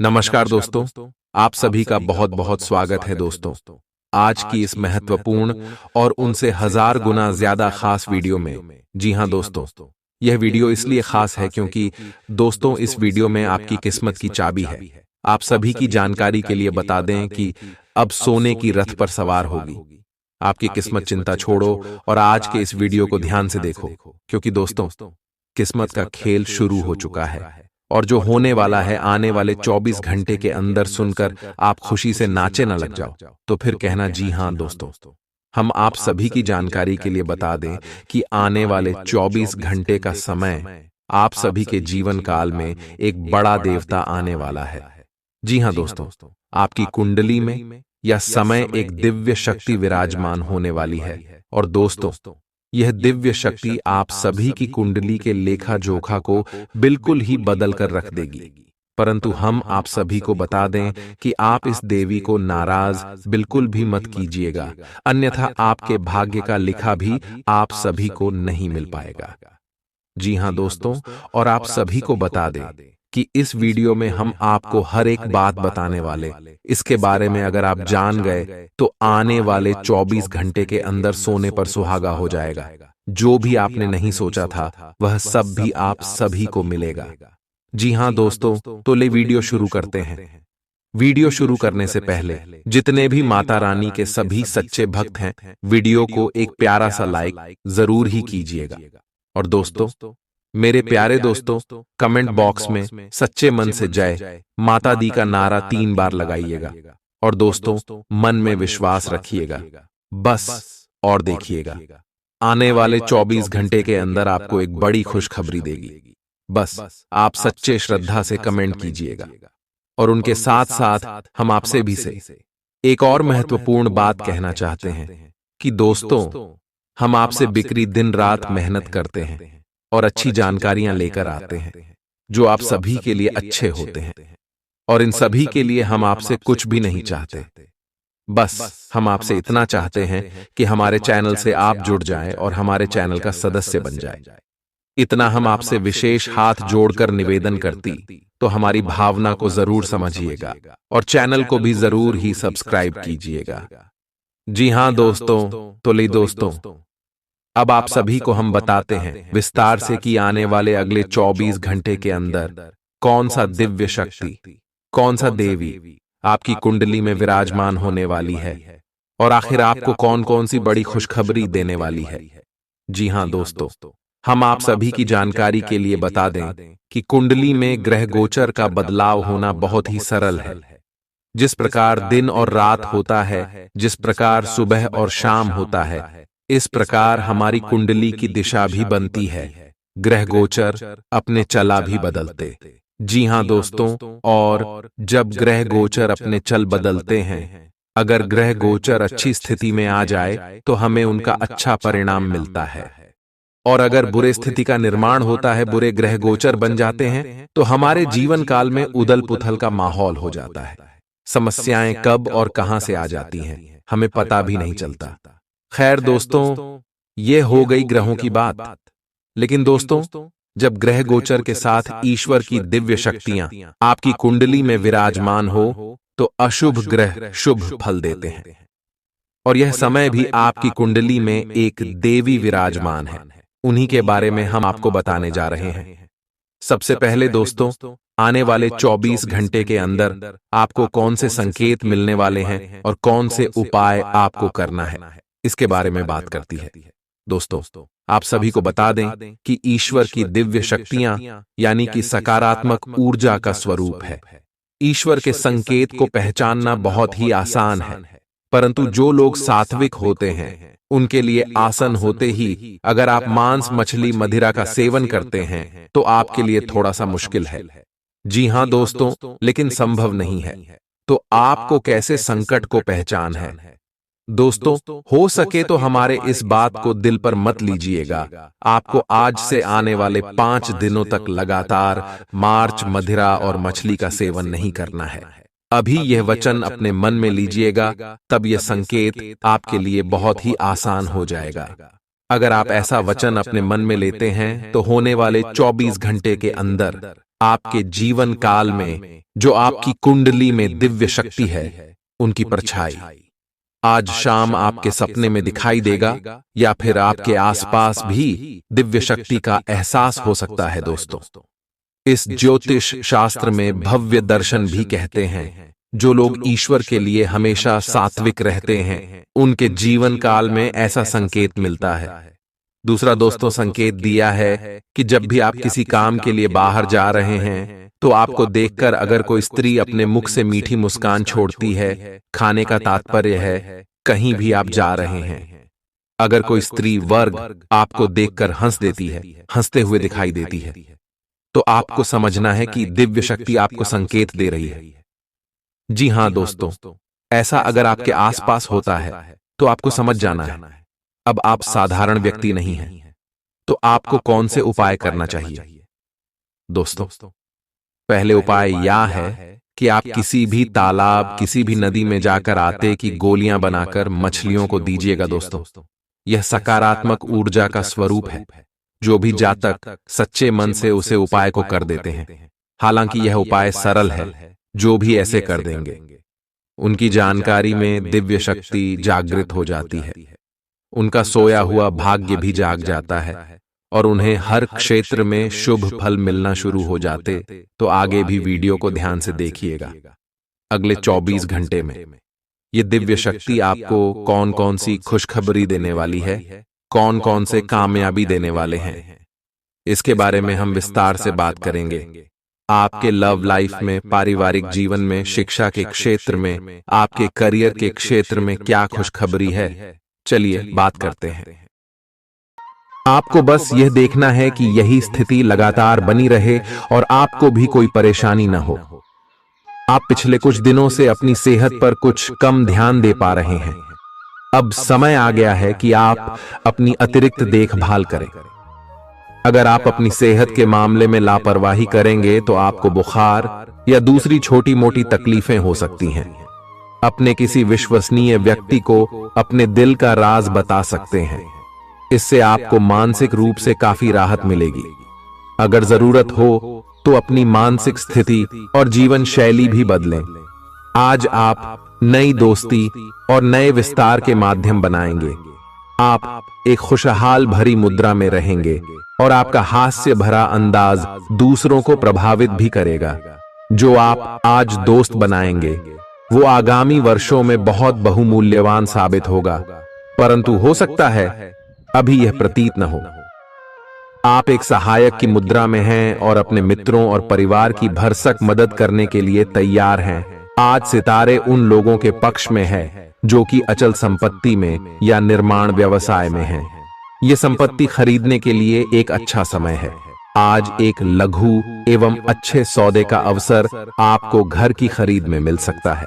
नमस्कार दोस्तों, आप सभी का बहुत बहुत स्वागत है दोस्तों। आज की इस महत्वपूर्ण और उनसे हजार गुना ज्यादा खास वीडियो में। जी हां दोस्तों, यह वीडियो इसलिए खास है क्योंकि दोस्तों इस वीडियो में आपकी किस्मत की चाबी है। आप सभी की जानकारी के लिए बता दें कि अब सोने की रथ पर सवार होगी आपकी किस्मत। चिंता छोड़ो और आज के इस वीडियो को ध्यान से देखो, क्योंकि दोस्तों किस्मत का खेल शुरू हो चुका है और जो होने वाला है आने वाले 24 घंटे के अंदर सुनकर आप खुशी से नाचे न लग जाओ तो फिर कहना जी हां दोस्तों। हम आप सभी की जानकारी के लिए बता दें कि आने वाले 24 घंटे का समय आप सभी के जीवन काल में एक बड़ा देवता आने वाला है। जी हां दोस्तों, आपकी कुंडली में या समय एक दिव्य शक्ति विराजमान होने वाली है। और दोस्तों यह दिव्य शक्ति आप सभी की कुंडली के लेखा जोखा को बिल्कुल ही बदल कर रख देगी। परंतु हम आप सभी को बता दें कि आप इस देवी को नाराज बिल्कुल भी मत कीजिएगा, अन्यथा आपके भाग्य का लिखा भी आप सभी को नहीं मिल पाएगा। जी हां दोस्तों, और आप सभी को बता दें कि इस वीडियो में हम आपको हर एक बात बताने वाले। इसके बारे में अगर आप जान गए तो आने वाले 24 घंटे के अंदर सोने पर सुहागा हो जाएगा। जो भी आपने नहीं सोचा था वह सब भी आप सभी को मिलेगा। जी हां दोस्तों, तो ले वीडियो शुरू करते हैं। वीडियो शुरू करने से पहले जितने भी माता रानी के सभी सच्चे भक्त हैं, वीडियो को एक प्यारा सा लाइक जरूर ही कीजिएगा। और दोस्तों मेरे प्यारे दोस्तों, कमेंट बॉक्स में सच्चे मन से जय माता दी का नारा 3 बार लगाइएगा। और दोस्तों मन में विश्वास रखिएगा बस, और देखिएगा आने वाले 24 घंटे के अंदर आपको एक बड़ी खुशखबरी देगी। बस आप सच्चे श्रद्धा से कमेंट कीजिएगा। और उनके साथ साथ हम आपसे भी से एक और महत्वपूर्ण बात कहना चाहते हैं कि दोस्तों हम आपसे बिक्री दिन रात मेहनत करते हैं और अच्छी जानकारियां लेकर आते हैं जो आप सभी के लिए अच्छे होते हैं। और इन सभी के लिए हम आपसे कुछ भी नहीं चाहते, बस हम आपसे इतना चाहते हैं कि हमारे चैनल से आप जुड़ जाएं और हमारे चैनल का सदस्य बन जाएं। इतना हम आपसे विशेष हाथ जोड़कर निवेदन करती तो हमारी भावना को जरूर समझिएगा और चैनल को भी जरूर ही सब्सक्राइब कीजिएगा। जी हां दोस्तों, तो ले दोस्तों अब आप सभी को हम बताते हैं विस्तार से कि आने वाले अगले 24 घंटे के अंदर कौन सा दिव्य शक्ति, कौन सा देवी आपकी कुंडली में विराजमान होने वाली है और आखिर आपको कौन कौन सी बड़ी खुशखबरी देने वाली है। जी हां दोस्तों, हम आप सभी की जानकारी के लिए बता दें कि कुंडली में ग्रह गोचर का बदलाव होना बहुत ही सरल है। जिस प्रकार दिन और रात होता है, जिस प्रकार सुबह और शाम होता है, इस प्रकार हमारी कुंडली की दिशा भी बनती है। ग्रह गोचर अपने चला भी बदलते। जी हां दोस्तों, और जब ग्रह गोचर अपने चल बदलते हैं, अगर ग्रह गोचर अच्छी स्थिति में आ जाए तो हमें उनका अच्छा परिणाम मिलता है। और अगर बुरे स्थिति का निर्माण होता है, बुरे ग्रह गोचर बन जाते हैं, तो हमारे जीवन काल में उदल पुथल का माहौल हो जाता है। समस्याएं कब और कहां से आ जाती हैं हमें पता भी नहीं चलता। खैर दोस्तों, ये हो गई ग्रहों की बात। लेकिन दोस्तों जब ग्रह गोचर के साथ ईश्वर की दिव्य शक्तियां आपकी कुंडली में विराजमान हो तो अशुभ ग्रह शुभ फल देते हैं। और यह समय भी आपकी कुंडली में एक देवी विराजमान है, उन्हीं के बारे में हम आपको बताने जा रहे हैं। सबसे पहले दोस्तों आने वाले 24 घंटे के अंदर आपको कौन से संकेत मिलने वाले हैं और कौन से उपाय आपको करना है, इसके बारे में बात करती है। दोस्तों आप सभी को बता दें कि ईश्वर की दिव्य शक्तियां यानी कि सकारात्मक ऊर्जा का स्वरूप है। ईश्वर के संकेत को पहचानना बहुत ही आसान है, परंतु जो लोग सात्विक होते हैं उनके लिए आसन होते ही अगर आप मांस मछली मदिरा का सेवन करते हैं तो आपके लिए थोड़ा सा मुश्किल है। जी हां दोस्तों, लेकिन संभव नहीं है। तो आपको कैसे संकट को पहचान है? दोस्तों हो सके तो हमारे इस बात को दिल पर मत लीजिएगा। आपको आज से आने वाले 5 दिनों तक लगातार मांस मदिरा और मछली का सेवन नहीं करना है। अभी यह वचन अपने मन में लीजिएगा, तब यह संकेत आपके लिए बहुत ही आसान हो जाएगा। अगर आप ऐसा वचन अपने मन में लेते हैं तो होने वाले 24 घंटे के अंदर आपके जीवन काल में जो आपकी कुंडली में दिव्य शक्ति है, उनकी परछाई आज शाम आपके सपने में दिखाई देगा या फिर आपके आसपास भी दिव्य शक्ति का एहसास हो सकता है। दोस्तों, इस ज्योतिष शास्त्र में भव्य दर्शन भी कहते हैं। जो लोग ईश्वर के लिए हमेशा सात्विक रहते हैं, उनके जीवन काल में ऐसा संकेत मिलता है। दूसरा दोस्तों, संकेत दिया है कि जब भी आप किसी काम के लिए बाहर जा रहे हैं तो आपको देखकर अगर कोई स्त्री अपने मुख से मीठी मुस्कान छोड़ती है, खाने का तात्पर्य है कहीं भी आप जा रहे हैं। अगर कोई स्त्री वर्ग आपको देखकर हंस देती है, हंसते हुए दिखाई देती है, तो आपको समझना है कि दिव्य शक्ति आपको संकेत दे रही है। जी हां दोस्तों, ऐसा अगर आपके आसपास होता है तो आपको समझ जाना है अब आप साधारण व्यक्ति नहीं हैं। तो आपको कौन से उपाय करना चाहिए? दोस्तों, पहले उपाय यह है कि आप किसी भी तालाब, किसी भी नदी में जाकर आटे की गोलियां बनाकर मछलियों को दीजिएगा। दोस्तों, यह सकारात्मक ऊर्जा का स्वरूप है। जो भी जातक सच्चे मन से उसे उपाय को कर देते हैं, हालांकि यह उपाय सरल है, जो भी ऐसे कर देंगे उनकी जानकारी में दिव्य शक्ति जागृत हो जाती है, उनका सोया हुआ भाग्य भी जाग जाता है और उन्हें हर क्षेत्र में शुभ फल मिलना शुरू हो जाते। तो आगे भी वीडियो को ध्यान से देखिएगा। अगले 24 घंटे में ये दिव्य शक्ति आपको कौन कौन सी खुशखबरी देने वाली है, कौन कौन से कामयाबी देने वाले हैं, इसके बारे में हम विस्तार से बात करेंगे। आपके लव लाइफ में, पारिवारिक जीवन में, शिक्षा के क्षेत्र में, आपके करियर के क्षेत्र में क्या खुशखबरी है, चलिए बात करते हैं। आपको बस यह देखना है कि यही स्थिति लगातार बनी रहे और आपको भी कोई परेशानी न हो। आप पिछले कुछ दिनों से अपनी सेहत पर कुछ कम ध्यान दे पा रहे हैं। अब समय आ गया है कि आप अपनी अतिरिक्त देखभाल करें। अगर आप अपनी सेहत के मामले में लापरवाही करेंगे तो आपको बुखार या दूसरी छोटी मोटी तकलीफें हो सकती हैं। अपने किसी विश्वसनीय व्यक्ति को अपने दिल का राज बता सकते हैं। इससे आपको मानसिक रूप से काफी राहत मिलेगी। अगर जरूरत हो तो अपनी मानसिक स्थिति और जीवन शैली भी बदलें। आज आप नई दोस्ती और नए विस्तार के माध्यम बनाएंगे। आप एक खुशहाल भरी मुद्रा में रहेंगे और आपका हास्य भरा अंदाज दूसरों को प्रभावित भी करेगा। जो आप आज दोस्त बनाएंगे वो आगामी वर्षों में बहुत बहुमूल्यवान साबित होगा, परंतु हो सकता है अभी यह प्रतीत न हो। आप एक सहायक की मुद्रा में हैं और अपने मित्रों और परिवार की भरसक मदद करने के लिए तैयार हैं। आज सितारे उन लोगों के पक्ष में है जो कि अचल संपत्ति में या निर्माण व्यवसाय में हैं। ये संपत्ति खरीदने के लिए एक अच्छा समय है। आज एक लघु एवं अच्छे सौदे का अवसर आपको घर की खरीद में मिल सकता है।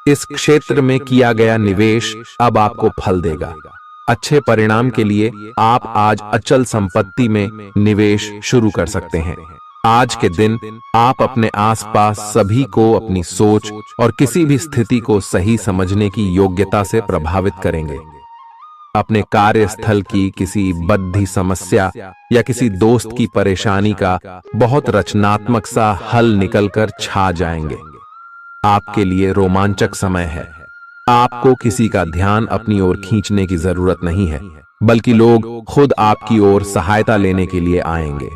इस क्षेत्र में किया गया निवेश अब आपको फल देगा। अच्छे परिणाम के लिए आप आज अचल संपत्ति में निवेश शुरू कर सकते हैं। आज के दिन आप अपने आसपास सभी को अपनी सोच और किसी भी स्थिति को सही समझने की योग्यता से प्रभावित करेंगे। अपने कार्यस्थल की किसी बद्धी समस्या या किसी दोस्त की परेशानी का बहुत रचनात्मक सा हल निकलकर छा जाएंगे। आपके लिए रोमांचक समय है। आपको किसी का ध्यान अपनी ओर खींचने की जरूरत नहीं है, बल्कि लोग खुद आपकी ओर सहायता लेने के लिए आएंगे।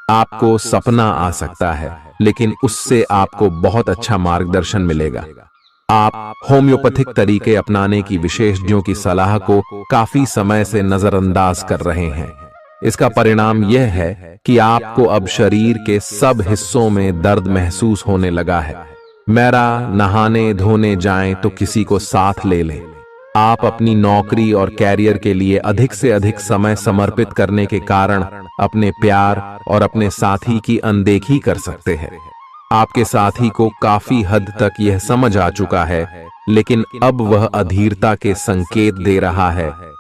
आपको सपना आ सकता है, लेकिन उससे आपको बहुत अच्छा मार्गदर्शन मिलेगा। आप होम्योपैथिक तरीके अपनाने की विशेषज्ञों की सलाह को काफी समय से नजरअंदाज कर रहे हैं। इसका परिणाम यह है कि आपको अब शरीर के सब हिस्सों में दर्द महसूस होने लगा है। मेरा नहाने धोने जाएं तो किसी को साथ ले लें। आप अपनी नौकरी और कैरियर के लिए अधिक से अधिक समय समर्पित करने के कारण अपने प्यार और अपने साथी की अनदेखी कर सकते हैं। आपके साथी को काफी हद तक यह समझ आ चुका है, लेकिन अब वह अधीरता के संकेत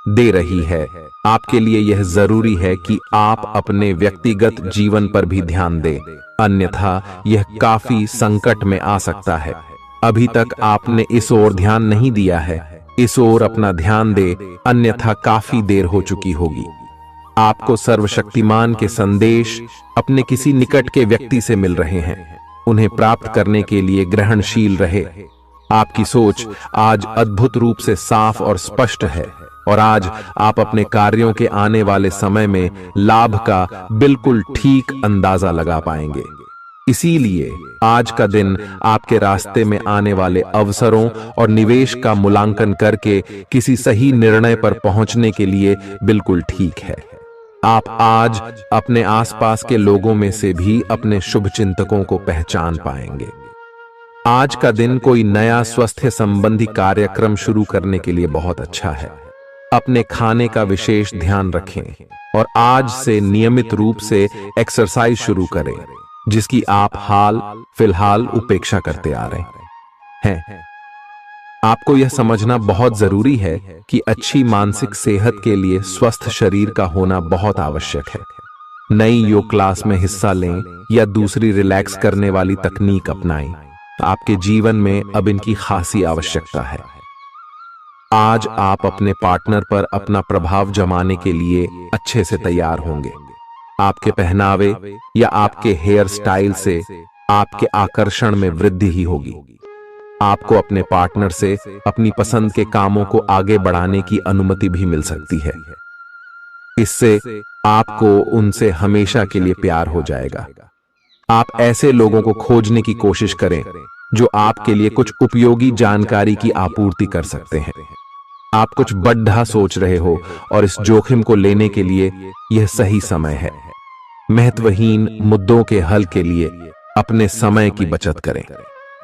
दे रही है। आपके लिए यह जरूरी है कि आप अपने व्यक्तिगत जीवन पर भी ध्यान दें, अन्यथा यह काफी संकट में आ सकता है। अभी तक आपने इस ओर ध्यान नहीं दिया है, इस ओर अपना ध्यान दे, अन्यथा काफी देर हो चुकी होगी। आपको सर्वशक्तिमान के संदेश अपने किसी निकट के व्यक्ति से मिल रहे हैं। उन्हें प्राप्त करने के लिए ग्रहणशील रहे। आपकी सोच आज अद्भुत रूप से साफ और स्पष्ट है और आज आप अपने कार्यों के आने वाले समय में लाभ का बिल्कुल ठीक अंदाजा लगा पाएंगे। इसीलिए आज का दिन आपके रास्ते में आने वाले अवसरों और निवेश का मूल्यांकन करके किसी सही निर्णय पर पहुंचने के लिए बिल्कुल ठीक है। आप आज अपने आसपास के लोगों में से भी अपने शुभ चिंतकों को पहचान पाएंगे। आज का दिन कोई नया स्वास्थ्य संबंधी कार्यक्रम शुरू करने के लिए बहुत अच्छा है। अपने खाने का विशेष ध्यान रखें और आज से नियमित रूप से एक्सरसाइज शुरू करें, जिसकी आप फिलहाल उपेक्षा करते आ रहे हैं। आपको यह समझना बहुत जरूरी है कि अच्छी मानसिक सेहत के लिए स्वस्थ शरीर का होना बहुत आवश्यक है। नई योग क्लास में हिस्सा लें या दूसरी रिलैक्स करने वाली तकनीक अपनाएं। आपके जीवन में अब इनकी खासी आवश्यकता है। आज आप अपने पार्टनर पर अपना प्रभाव जमाने के लिए अच्छे से तैयार होंगे। आपके पहनावे या आपके हेयर स्टाइल से आपके आकर्षण में वृद्धि ही होगी। आपको अपने पार्टनर से अपनी पसंद के कामों को आगे बढ़ाने की अनुमति भी मिल सकती है। इससे आपको उनसे हमेशा के लिए प्यार हो जाएगा। आप ऐसे लोगों को खोजने की कोशिश करें जो आपके लिए कुछ उपयोगी जानकारी की आपूर्ति कर सकते हैं। आप कुछ बड़ा सोच रहे हो और इस जोखिम को लेने के लिए यह सही समय है। महत्वहीन मुद्दों के हल के लिए अपने समय की बचत करें।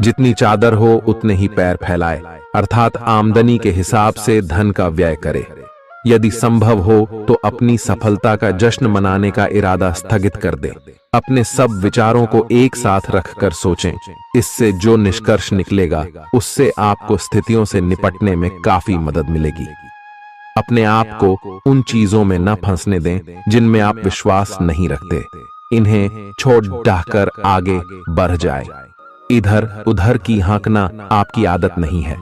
जितनी चादर हो उतने ही पैर फैलाए, अर्थात आमदनी के हिसाब से धन का व्यय करें। यदि संभव हो तो अपनी सफलता का जश्न मनाने का इरादा स्थगित कर दें। अपने सब विचारों को एक साथ रखकर सोचें। इससे जो निष्कर्ष निकलेगा उससे आपको स्थितियों से निपटने में काफी मदद मिलेगी। अपने आप को उन चीजों में न फंसने दें जिनमें आप विश्वास नहीं रखते। इन्हें छोड़ डाहकर आगे बढ़ जाए। इधर उधर की हाँकना आपकी आदत नहीं है,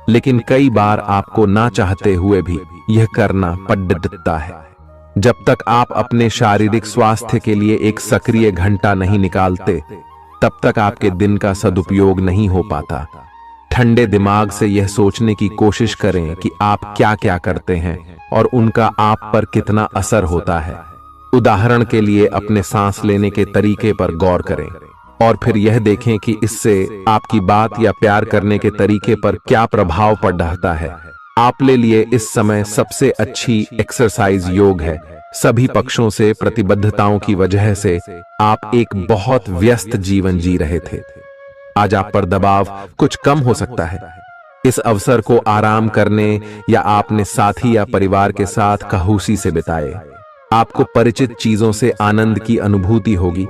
लेकिन कई बार आपको ना चाहते हुए भी यह करना पड़ता है। जब तक आप अपने शारीरिक स्वास्थ्य के लिए एक सक्रिय घंटा नहीं निकालते, तब तक आपके दिन का सदुपयोग नहीं हो पाता। ठंडे दिमाग से यह सोचने की कोशिश करें कि आप क्या क्या करते हैं और उनका आप पर कितना असर होता है। उदाहरण के लिए अपने सांस लेने के तरीके पर गौर करें और फिर यह देखें कि इससे आपकी बात या प्यार करने के तरीके पर क्या प्रभाव पड़ रहा है। आपके लिए इस समय सबसे अच्छी एक्सरसाइज योग है। सभी पक्षों से प्रतिबद्धताओं की वजह से आप एक बहुत व्यस्त जीवन जी रहे थे। आज आप पर दबाव कुछ कम हो सकता है। इस अवसर को आराम करने या अपने साथी या परिवार के साथ खौशी से बिताए। आपको परिचित चीजों से आनंद की अनुभूति होगी।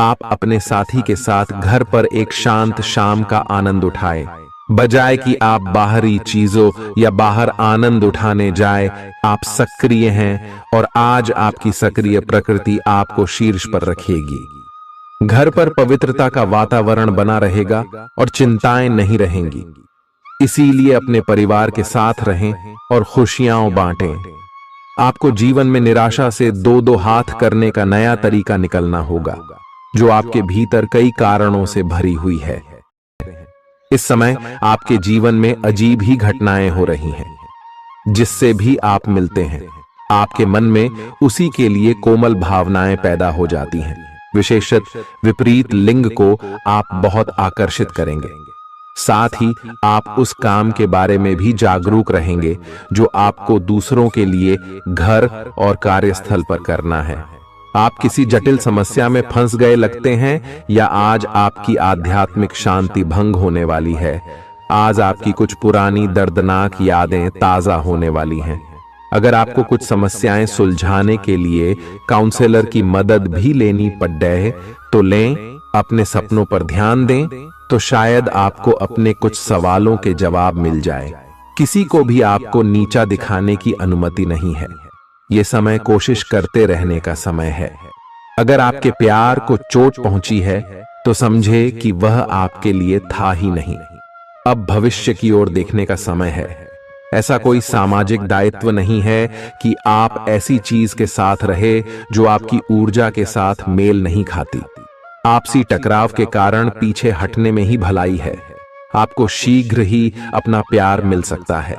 आप अपने साथी के साथ घर पर एक शांत शाम का आनंद उठाएं, बजाय कि आप बाहरी चीजों या बाहर आनंद उठाने जाए। आप सक्रिय हैं और आज आपकी सक्रिय प्रकृति आपको शीर्ष पर रखेगी। घर पर पवित्रता का वातावरण बना रहेगा और चिंताएं नहीं रहेंगी। इसीलिए अपने परिवार के साथ रहें और खुशियां बांटें। आपको जीवन में निराशा से दो हाथ करने का नया तरीका निकलना होगा, जो आपके भीतर कई कारणों से भरी हुई है। इस समय आपके जीवन में अजीब ही घटनाएं हो रही हैं। जिससे भी आप मिलते हैं, आपके मन में उसी के लिए कोमल भावनाएं पैदा हो जाती हैं। विशेषतः विपरीत लिंग को आप बहुत आकर्षित करेंगे। साथ ही आप उस काम के बारे में भी जागरूक रहेंगे जो आपको दूसरों के लिए घर और कार्यस्थल पर करना है। आप किसी जटिल समस्या में फंस गए लगते हैं या आज आपकी आध्यात्मिक शांति भंग होने वाली है। आज आपकी कुछ पुरानी दर्दनाक यादें ताजा होने वाली हैं। अगर आपको कुछ समस्याएं सुलझाने के लिए काउंसलर की मदद भी लेनी पड़े तो लें। अपने सपनों पर ध्यान दें तो शायद आपको अपने कुछ सवालों के जवाब मिल जाए। किसी को भी आपको नीचा दिखाने की अनुमति नहीं है। ये समय कोशिश करते रहने का समय है। अगर आपके प्यार को चोट पहुंची है तो समझे कि वह आपके लिए था ही नहीं। अब भविष्य की ओर देखने का समय है। ऐसा कोई सामाजिक दायित्व नहीं है कि आप ऐसी चीज के साथ रहे जो आपकी ऊर्जा के साथ मेल नहीं खाती। आपसी टकराव के कारण पीछे हटने में ही भलाई है। आपको शीघ्र ही अपना प्यार मिल सकता है।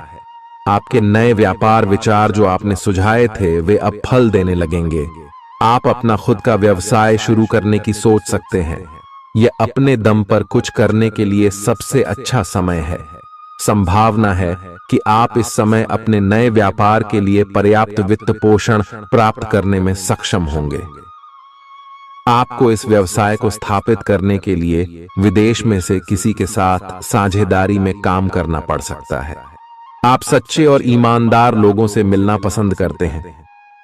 आपके नए व्यापार विचार जो आपने सुझाए थे वे अब फल देने लगेंगे। आप अपना खुद का व्यवसाय शुरू करने की सोच सकते हैं। यह अपने दम पर कुछ करने के लिए सबसे अच्छा समय है। संभावना है कि आप इस समय अपने नए व्यापार के लिए पर्याप्त वित्त पोषण प्राप्त करने में सक्षम होंगे। आपको इस व्यवसाय को स्थापित करने के लिए विदेश में से किसी के साथ साझेदारी में काम करना पड़ सकता है। आप सच्चे और ईमानदार लोगों से मिलना पसंद करते हैं,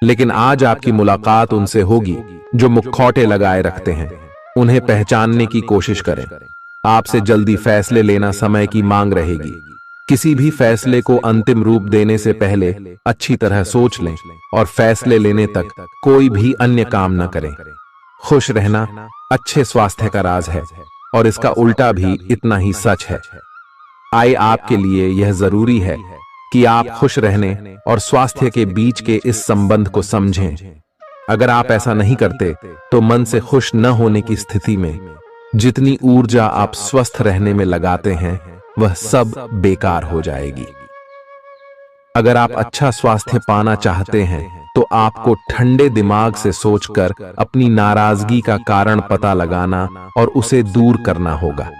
लेकिन आज आपकी मुलाकात उनसे होगी जो मुखौटे लगाए रखते हैं। उन्हें पहचानने की कोशिश करें। आपसे जल्दी फैसले लेना समय की मांग रहेगी। किसी भी फैसले को अंतिम रूप देने से पहले अच्छी तरह सोच लें और फैसले लेने तक कोई भी अन्य काम न करें। खुश रहना अच्छे स्वास्थ्य का राज है और इसका उल्टा भी इतना ही सच है। आए आपके लिए यह जरूरी है कि आप खुश रहने और स्वास्थ्य के बीच के इस संबंध को समझें। अगर आप ऐसा नहीं करते तो मन से खुश न होने की स्थिति में जितनी ऊर्जा आप स्वस्थ रहने में लगाते हैं वह सब बेकार हो जाएगी। अगर आप अच्छा स्वास्थ्य पाना चाहते हैं तो आपको ठंडे दिमाग से सोचकर अपनी नाराजगी का कारण पता लगाना और उसे दूर करना होगा।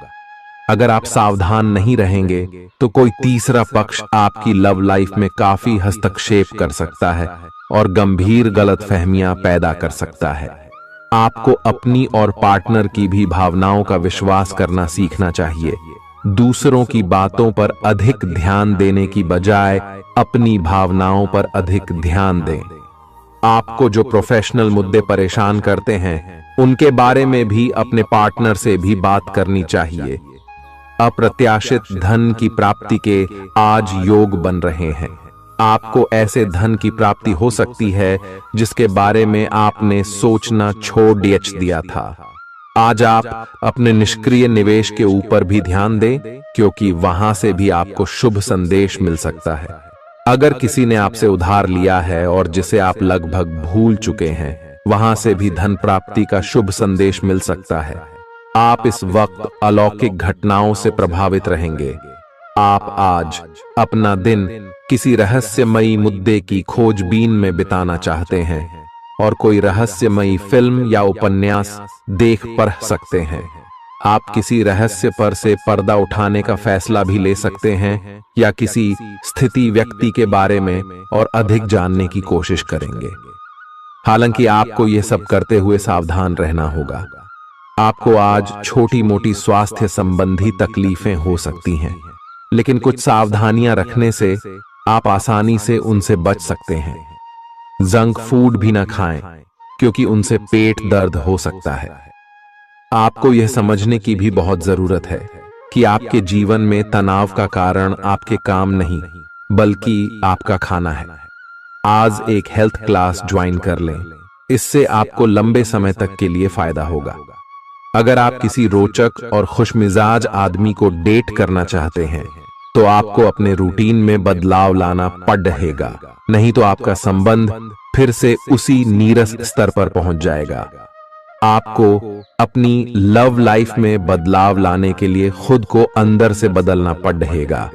अगर आप सावधान नहीं रहेंगे तो कोई तीसरा पक्ष आपकी लव लाइफ में काफी हस्तक्षेप कर सकता है और गंभीर गलतफहमियां पैदा कर सकता है। आपको अपनी और पार्टनर की भी भावनाओं का विश्वास करना सीखना चाहिए। दूसरों की बातों पर अधिक ध्यान देने की बजाय अपनी भावनाओं पर अधिक ध्यान दें। आपको जो प्रोफेशनल मुद्दे परेशान करते हैं उनके बारे में भी अपने पार्टनर से भी बात करनी चाहिए। अप्रत्याशित धन की प्राप्ति के आज योग बन रहे हैं। आपको ऐसे धन की प्राप्ति हो सकती है जिसके बारे में आपने सोचना छोड़ दिया था। आज आप अपने निष्क्रिय निवेश के ऊपर भी ध्यान दें, क्योंकि वहां से भी आपको शुभ संदेश मिल सकता है। अगर किसी ने आपसे उधार लिया है और जिसे आप लगभग भूल चुके हैं, वहां से भी धन प्राप्ति का शुभ संदेश मिल सकता है। आप इस वक्त अलौकिक घटनाओं से प्रभावित रहेंगे। आप आज अपना दिन किसी रहस्यमयी मुद्दे की खोजबीन में बिताना चाहते हैं और कोई रहस्यमयी फिल्म या उपन्यास देख पढ़ सकते हैं। आप किसी रहस्य पर से पर्दा उठाने का फैसला भी ले सकते हैं या किसी स्थिति व्यक्ति के बारे में और अधिक जानने की कोशिश करेंगे। हालांकि आपको यह सब करते हुए सावधान रहना होगा। आपको आज छोटी मोटी स्वास्थ्य संबंधी तकलीफें हो सकती हैं, लेकिन कुछ सावधानियां रखने से आप आसानी से उनसे बच सकते हैं। जंक फूड भी न खाएं, क्योंकि उनसे पेट दर्द हो सकता है। आपको यह समझने की भी बहुत जरूरत है कि आपके जीवन में तनाव का कारण आपके काम नहीं, बल्कि आपका खाना है। आज एक हेल्थ क्लास ज्वाइन कर लें, इससे आपको लंबे समय तक के लिए फायदा होगा। अगर आप किसी रोचक और खुशमिजाज आदमी को डेट करना चाहते हैं तो आपको अपने रूटीन में बदलाव लाना पड़ेगा, नहीं तो आपका संबंध फिर से उसी नीरस स्तर पर पहुंच जाएगा। आपको अपनी लव लाइफ में बदलाव लाने के लिए खुद को अंदर से बदलना पड़ेगा।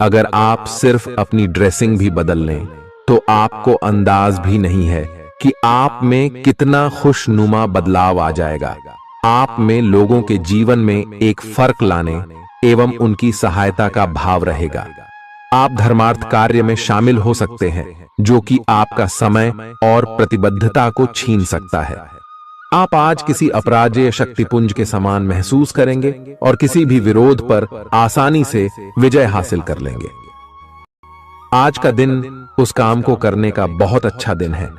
अगर आप सिर्फ अपनी ड्रेसिंग भी बदल लें तो आपको अंदाज भी नहीं है कि आप में कितना खुशनुमा बदलाव आ जाएगा। आप में लोगों के जीवन में एक फर्क लाने एवं उनकी सहायता का भाव रहेगा। आप धर्मार्थ कार्य में शामिल हो सकते हैं, जो कि आपका समय और प्रतिबद्धता को छीन सकता है। आप आज किसी अपराजेय शक्तिपुंज के समान महसूस करेंगे और किसी भी विरोध पर आसानी से विजय हासिल कर लेंगे। आज का दिन उस काम को करने का बहुत अच्छा दिन है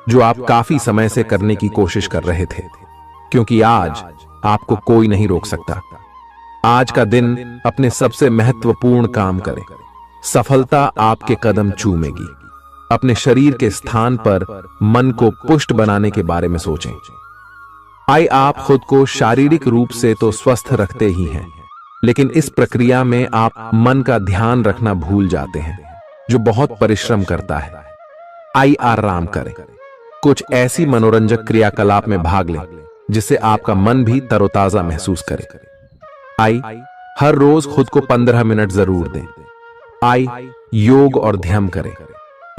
जो आप काफी समय से करने की कोशिश कर रहे थे, क्योंकि आज आपको कोई नहीं रोक सकता। आज का दिन अपने सबसे महत्वपूर्ण काम करें। सफलता आपके कदम चूमेगी। अपने शरीर के स्थान पर मन को पुष्ट बनाने के बारे में सोचें। आइए, आप खुद को शारीरिक रूप से तो स्वस्थ रखते ही हैं, लेकिन इस प्रक्रिया में आप मन का ध्यान रखना भूल जाते हैं। जो बहुत परिश्रम करता है। आइए आराम करें। कुछ ऐसी मनोरंजक क्रियाकलाप में भाग लें जिससे आपका मन भी तरोताजा महसूस करे। आइए हर रोज खुद को 15 मिनट जरूर दें। आइए योग और ध्यान करें।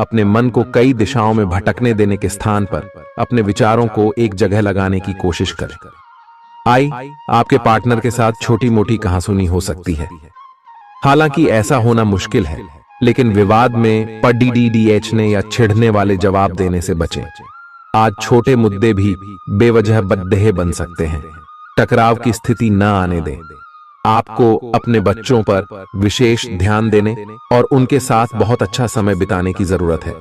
अपने मन को कई दिशाओं में भटकने देने के स्थान पर अपने विचारों को एक जगह लगाने की कोशिश करें। आइए आपके पार्टनर के साथ छोटी मोटी कहासुनी हो सकती है। हालांकि ऐसा होना मुश्किल है, लेकिन विवाद में पढ़ने या छिड़ने वाले जवाब देने से बचें। आज छोटे मुद्दे भी बेवजह बद्देह बन सकते हैं। टकराव की स्थिति न आने दें। आपको अपने बच्चों पर विशेष ध्यान देने और उनके साथ बहुत अच्छा समय बिताने की जरूरत है।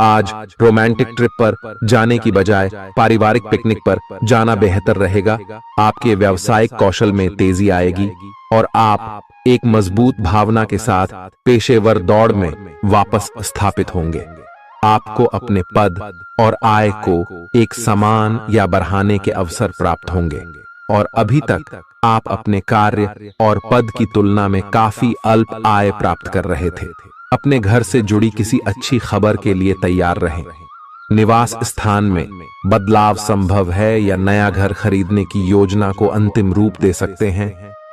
आज रोमांटिक ट्रिप पर जाने की बजाय पारिवारिक पिकनिक पर जाना बेहतर रहेगा। आपके व्यावसायिक कौशल में तेजी आएगी और आप एक मजबूत भावना के साथ पेशेवर दौड़ में वापस स्थापित होंगे। आपको अपने पद और आय को एक समान या बढ़ाने के अवसर प्राप्त होंगे और अभी तक आप अपने कार्य और पद की तुलना में काफी अल्प आय प्राप्त कर रहे थे। अपने घर से जुड़ी किसी अच्छी खबर के लिए तैयार रहें। निवास स्थान में बदलाव संभव है या नया घर खरीदने की योजना को अंतिम रूप दे सकते हैं।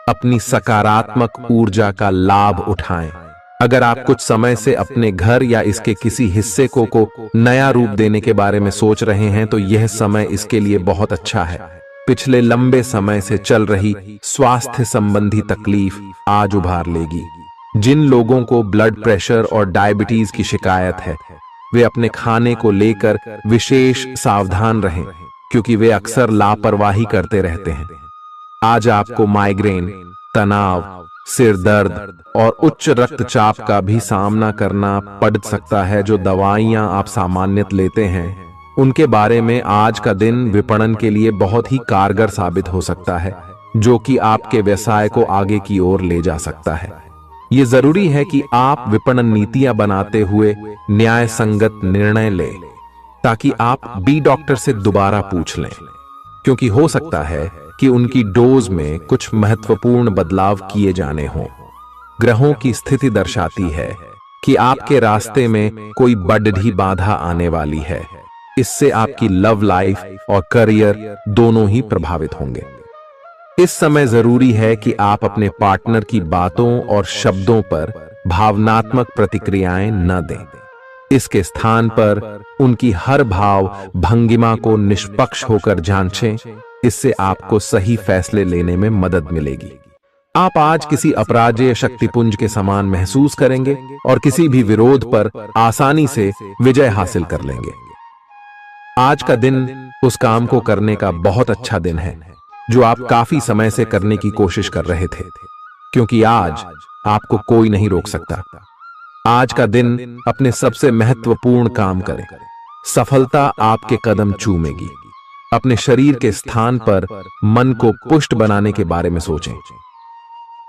अपनी सकारात्मक ऊर्जा का लाभ उठाएं। अगर आप कुछ समय से अपने घर या इसके किसी हिस्से को नया रूप देने के बारे में सोच रहे हैं तो यह समय इसके लिए बहुत अच्छा है। पिछले लंबे समय से चल रही स्वास्थ्य संबंधी तकलीफ आज उभार लेगी। जिन लोगों को ब्लड प्रेशर और डायबिटीज की शिकायत है, वे अपने खाने को लेकर विशेष सावधान रहें, क्योंकि वे अक्सर लापरवाही करते रहते हैं। आज आपको माइग्रेन, तनाव, सिर दर्द और उच्च रक्तचाप का भी सामना करना पड़ सकता है। जो दवाइयां आप सामान्यतः लेते हैं, उनके बारे में आज का दिन विपणन के लिए बहुत ही कारगर साबित हो सकता है, जो कि आपके व्यवसाय को आगे की ओर ले जा सकता है। ये जरूरी है कि आप विपणन नीतियां बनाते हुए न्याय संगत निर्णय लें, ताकि आप बी डॉक्टर से दोबारा पूछ लें, क्योंकि हो सकता है कि उनकी डोज में कुछ महत्वपूर्ण बदलाव किए जाने हों। ग्रहों की स्थिति दर्शाती है कि आपके रास्ते में कोई बड़ी बाधा आने वाली है। इससे आपकी लव लाइफ और करियर दोनों ही प्रभावित होंगे। इस समय जरूरी है कि आप अपने पार्टनर की बातों और शब्दों पर भावनात्मक प्रतिक्रियाएं न दें। इसके स्थान पर उनकी हर भाव भंगिमा को निष्पक्ष होकर जांचें। इससे आपको सही फैसले लेने में मदद मिलेगी। आप आज किसी अपराजेय शक्तिपुंज के समान महसूस करेंगे और किसी भी विरोध पर आसानी से विजय हासिल कर लेंगे। आज का दिन उस काम को करने का बहुत अच्छा दिन है जो आप काफी समय से करने की कोशिश कर रहे थे, क्योंकि आज आपको कोई नहीं रोक सकता। आज का दिन अपने सबसे महत्वपूर्ण काम करें। सफलता आपके कदम चूमेगी। अपने शरीर के स्थान पर मन को पुष्ट बनाने के बारे में सोचें।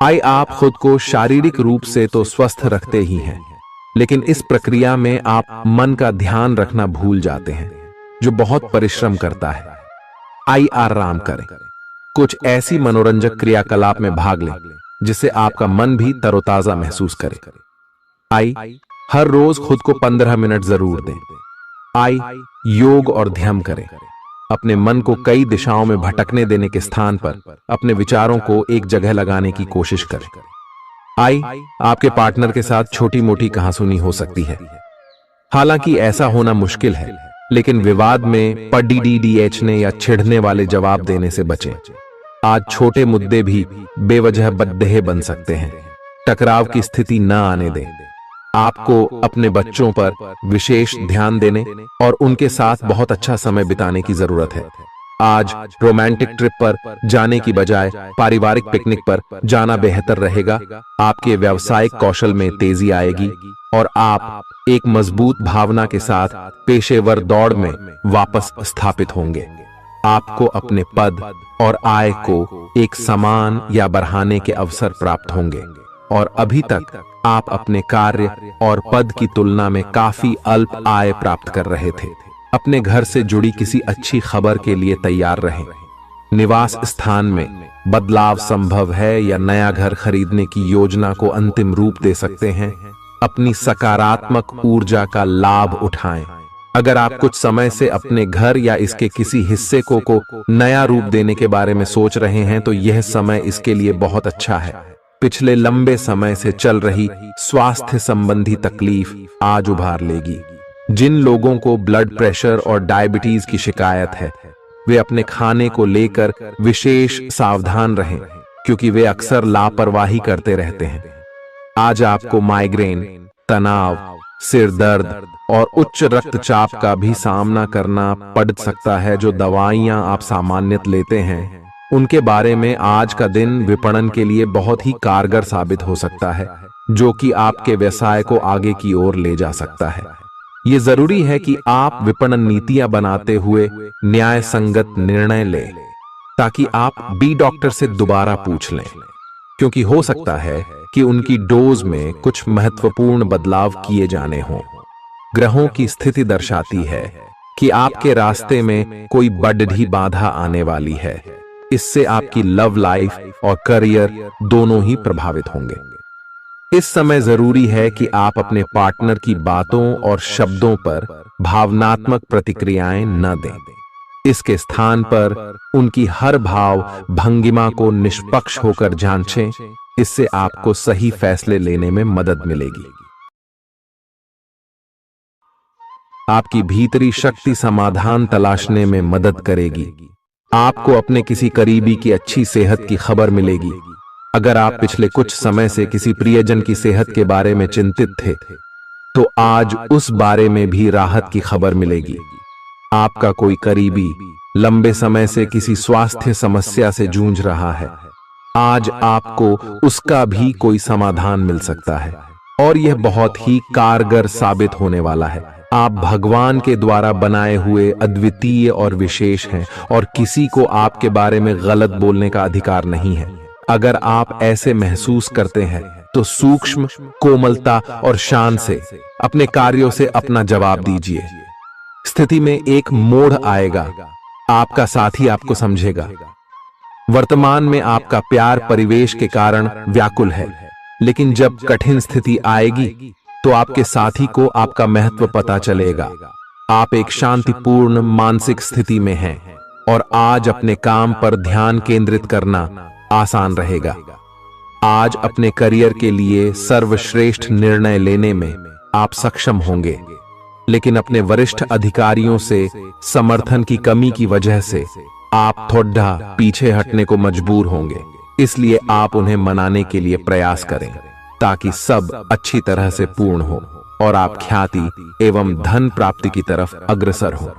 आइए आप खुद को शारीरिक रूप से तो स्वस्थ रखते ही हैं, लेकिन इस प्रक्रिया में आप मन का ध्यान रखना भूल जाते हैं, जो बहुत परिश्रम करता है। आइए आराम करें। कुछ ऐसी मनोरंजक क्रियाकलाप में भाग लें जिससे आपका मन भी तरोताजा महसूस करे। आइए हर रोज खुद को 15 मिनट जरूर दें। आइए योग और ध्यान करें। अपने मन को कई दिशाओं में भटकने देने के स्थान पर अपने विचारों को एक जगह लगाने की कोशिश करें। आइए आपके पार्टनर के साथ छोटी मोटी कहासुनी हो सकती है। हालांकि ऐसा होना मुश्किल है, लेकिन विवाद में पढ़ने या छिड़ने वाले जवाब देने से बचें। आज छोटे मुद्दे भी बेवजह बद्देह बन सकते हैं। टकराव की स्थिति न आने दें। आपको अपने बच्चों पर विशेष ध्यान देने और उनके साथ बहुत अच्छा समय बिताने की जरूरत है। आज रोमांटिक ट्रिप पर जाने की बजाय पारिवारिक पिकनिक पर जाना बेहतर रहेगा। आपके व्यावसायिक कौशल में तेजी आएगी और आप एक मजबूत भावना के साथ पेशेवर दौड़ में वापस स्थापित होंगे। आपको अपने पद और आय को एक समान या बढ़ाने के अवसर प्राप्त होंगे और अभी तक आप अपने कार्य और पद की तुलना में काफी अल्प आय प्राप्त कर रहे थे। अपने घर से जुड़ी किसी अच्छी खबर के लिए तैयार रहें। निवास स्थान में बदलाव संभव है या नया घर खरीदने की योजना को अंतिम रूप दे सकते हैं। अपनी सकारात्मक ऊर्जा का लाभ उठाएं। अगर आप कुछ समय से अपने घर या इसके किसी हिस्से को नया रूप देने के बारे में सोच रहे हैं तो यह समय इसके लिए बहुत अच्छा है। पिछले लंबे समय से चल रही स्वास्थ्य संबंधी तकलीफ आज उभार लेगी। जिन लोगों को ब्लड प्रेशर और डायबिटीज की शिकायत है वे अपने खाने को लेकर विशेष सावधान रहें, क्योंकि वे अक्सर लापरवाही करते रहते हैं। आज आपको माइग्रेन, तनाव, सिर दर्द और उच्च रक्तचाप का भी सामना करना पड़ सकता है। जो दवाइयां आप सामान्यतः लेते हैं उनके बारे में आज का दिन विपणन के लिए बहुत ही कारगर साबित हो सकता है, जो कि आपके व्यवसाय को आगे की ओर ले जा सकता है। ये जरूरी है कि आप विपणन नीतियां बनाते हुए न्याय संगत निर्णय लें, ताकि आप बी डॉक्टर से दोबारा पूछ लें, क्योंकि हो सकता है कि उनकी डोज में कुछ महत्वपूर्ण बदलाव किए जाने हों। ग्रहों की स्थिति दर्शाती है कि आपके रास्ते में कोई बड़ी बाधा आने वाली है। इससे आपकी लव लाइफ और करियर दोनों ही प्रभावित होंगे। इस समय जरूरी है कि आप अपने पार्टनर की बातों और शब्दों पर भावनात्मक प्रतिक्रियाएं न दें। इसके स्थान पर उनकी हर भाव भंगिमा को निष्पक्ष होकर जांचें। इससे आपको सही फैसले लेने में मदद मिलेगी। आपकी भीतरी शक्ति समाधान तलाशने में मदद करेगी। आपको अपने किसी करीबी की अच्छी सेहत की खबर मिलेगी। अगर आप पिछले कुछ समय से किसी प्रियजन की सेहत के बारे में चिंतित थे तो आज उस बारे में भी राहत की खबर मिलेगी। आपका कोई करीबी लंबे समय से किसी स्वास्थ्य समस्या से जूझ रहा है, आज आपको उसका भी कोई समाधान मिल सकता है और यह बहुत ही कारगर साबित होने वाला है। आप भगवान के द्वारा बनाए हुए अद्वितीय और विशेष हैं और किसी को आपके बारे में गलत बोलने का अधिकार नहीं है। अगर आप ऐसे महसूस करते हैं तो सूक्ष्म, कोमलता और शान से अपने कार्यों से अपना जवाब दीजिए। स्थिति में एक मोड़ आएगा, आपका साथी आपको समझेगा। वर्तमान में आपका प्यार परिवेश के कारण व्याकुल है, लेकिन जब कठिन स्थिति आएगी तो आपके साथी को आपका महत्व पता चलेगा। आप एक शांतिपूर्ण मानसिक स्थिति में हैं और आज अपने काम पर ध्यान केंद्रित करना आसान रहेगा। आज अपने करियर के लिए सर्वश्रेष्ठ निर्णय लेने में आप सक्षम होंगे, लेकिन अपने वरिष्ठ अधिकारियों से समर्थन की कमी की वजह से आप थोड़ा पीछे हटने को मजबूर होंगे। इसलिए आप उन्हें मनाने के लिए प्रयास करें ताकि सब अच्छी तरह से पूर्ण हो और आप ख्याति एवं धन प्राप्ति की तरफ अग्रसर हो।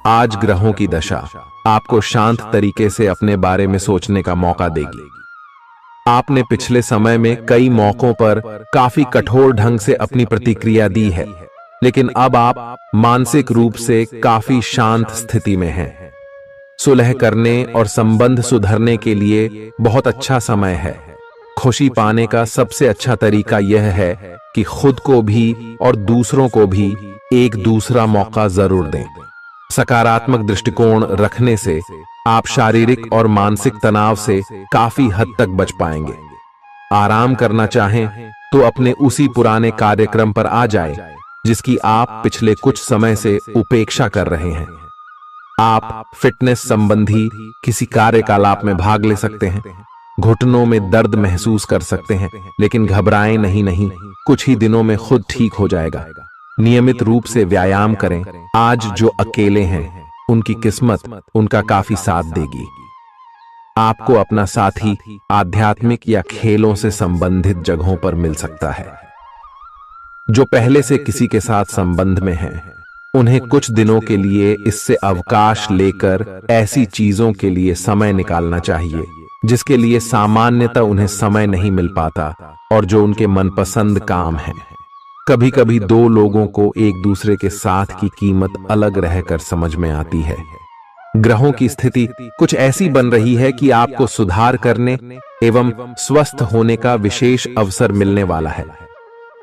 आज ग्रहों की दशा आपको शांत तरीके से अपने बारे में सोचने का मौका देगी। आपने पिछले समय में कई मौकों पर काफी कठोर ढंग से अपनी प्रतिक्रिया दी है, लेकिन अब आप मानसिक रूप से काफी शांत स्थिति में हैं। सुलह करने और संबंध सुधरने के लिए बहुत अच्छा समय है। खुशी पाने का सबसे अच्छा तरीका यह है कि खुद को भी और दूसरों को भी एक दूसरा मौका जरूर दें। सकारात्मक दृष्टिकोण रखने से आप शारीरिक और मानसिक तनाव से काफी हद तक बच पाएंगे। आराम करना चाहें तो अपने उसी पुराने कार्यक्रम पर आ जाएं, जिसकी आप पिछले कुछ समय से उपेक्षा कर रहे हैं। आप फिटनेस संबंधी किसी कार्यकलाप में भाग ले सकते हैं। घुटनों में दर्द महसूस कर सकते हैं, लेकिन घबराएं नहीं, कुछ ही दिनों में खुद ठीक हो जाएगा। नियमित रूप से व्यायाम करें। आज जो अकेले हैं उनकी किस्मत उनका काफी साथ देगी। आपको अपना साथी आध्यात्मिक या खेलों से संबंधित जगहों पर मिल सकता है। जो पहले से किसी के साथ संबंध में हैं, उन्हें कुछ दिनों के लिए इससे अवकाश लेकर ऐसी चीजों के लिए समय निकालना चाहिए जिसके लिए सामान्यतः उन्हें समय नहीं मिल पाता और जो उनके मनपसंद काम है। कभी कभी दो लोगों को एक दूसरे के साथ की कीमत अलग रहकर समझ में आती है। ग्रहों की स्थिति कुछ ऐसी बन रही है कि आपको सुधार करने एवं स्वस्थ होने का विशेष अवसर मिलने वाला है।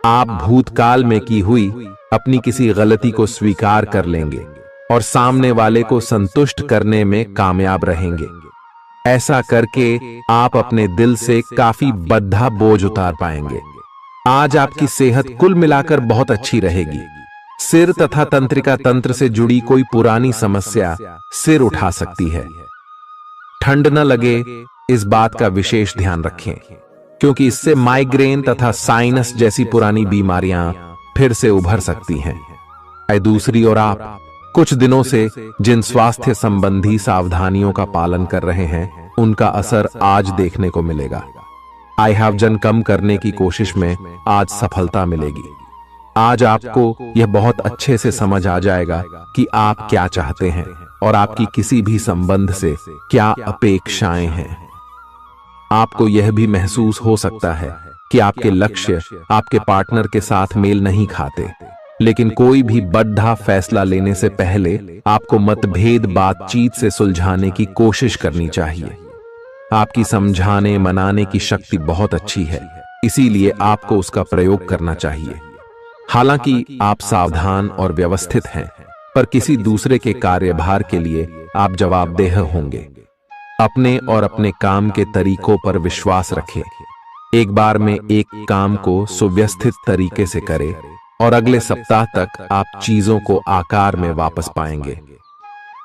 आप भूतकाल में की हुई अपनी किसी गलती को स्वीकार कर लेंगे और सामने वाले को संतुष्ट करने में कामयाब रहेंगे। ऐसा करके आप अपने दिल से काफी बद्धा बोझ उतार पाएंगे। आज आपकी सेहत कुल मिलाकर बहुत अच्छी रहेगी। सिर तथा तंत्रिका तंत्र से जुड़ी कोई पुरानी समस्या सिर उठा सकती है। ठंड न लगे, इस बात का विशेष ध्यान रखें, क्योंकि इससे माइग्रेन तथा साइनस जैसी पुरानी बीमारियां फिर से उभर सकती हैं। दूसरी ओर आप कुछ दिनों से जिन स्वास्थ्य संबंधी सावधानियों का पालन कर रहे हैं, उनका असर आज देखने को मिलेगा। आई वजन कम करने की कोशिश में आज सफलता मिलेगी। आज आपको यह बहुत अच्छे से समझ आ जाएगा कि आप क्या चाहते हैं और आपकी किसी भी संबंध से क्या अपेक्षाएं हैं। आपको यह भी महसूस हो सकता है कि आपके लक्ष्य आपके पार्टनर के साथ मेल नहीं खाते, लेकिन कोई भी बड़ा फैसला लेने से पहले आपको मतभेद बातचीत से सुलझाने की कोशिश करनी चाहिए। आपकी समझाने मनाने की शक्ति बहुत अच्छी है, इसीलिए आपको उसका प्रयोग करना चाहिए। हालांकि आप सावधान और व्यवस्थित हैं, पर किसी दूसरे के कार्यभार के लिए आप जवाबदेह होंगे। अपने और अपने काम के तरीकों पर विश्वास रखें। एक बार में एक काम को सुव्यवस्थित तरीके से करें और अगले सप्ताह तक आप चीजों को आकार में वापस पाएंगे।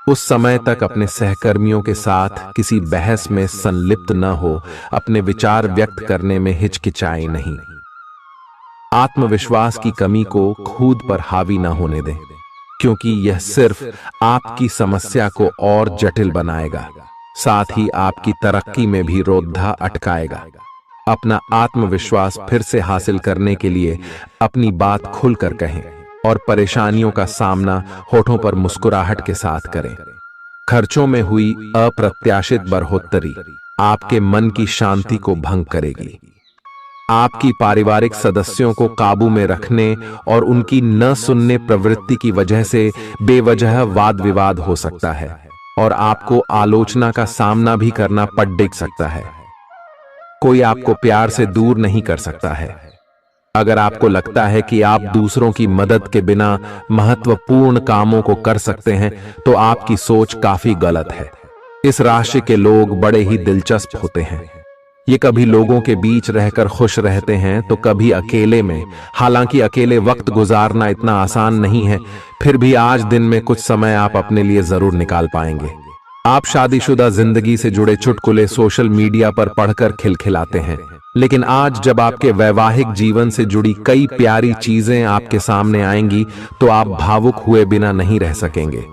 उस समय तक अपने सहकर्मियों के साथ किसी बहस में संलिप्त न हो, अपने विचार व्यक्त करने में हिचकिचाएं नहीं। आत्मविश्वास की कमी को खुद पर हावी न होने दें, क्योंकि यह सिर्फ आपकी समस्या को और जटिल बनाएगा, साथ ही आपकी तरक्की में भी रोधा अटकाएगा। अपना आत्मविश्वास फिर से हासिल करने के लिए अपनी बात खुलकर कहें और परेशानियों का सामना होठों पर मुस्कुराहट के साथ करें। खर्चों में हुई अप्रत्याशित बढ़ोतरी आपके मन की शांति को भंग करेगी। आपकी पारिवारिक सदस्यों को काबू में रखने और उनकी न सुनने प्रवृत्ति की वजह से बेवजह वाद विवाद हो सकता है और आपको आलोचना का सामना भी करना पड़ सकता है। कोई आपको प्यार से दूर नहीं कर सकता है। अगर आपको लगता है कि आप दूसरों की मदद के बिना महत्वपूर्ण कामों को कर सकते हैं, तो आपकी सोच काफी गलत है। इस राशि के लोग बड़े ही दिलचस्प होते हैं। ये कभी लोगों के बीच रहकर खुश रहते हैं तो कभी अकेले में। हालांकि अकेले वक्त गुजारना इतना आसान नहीं है, फिर भी आज दिन में कुछ समय आप अपने लिए जरूर निकाल पाएंगे। आप शादीशुदा जिंदगी से जुड़े चुटकुले सोशल मीडिया पर पढ़कर खिलखिलाते हैं, लेकिन आज जब आपके वैवाहिक जीवन से जुड़ी कई प्यारी चीजें आपके सामने आएंगी, तो आप भावुक हुए बिना नहीं रह सकेंगे।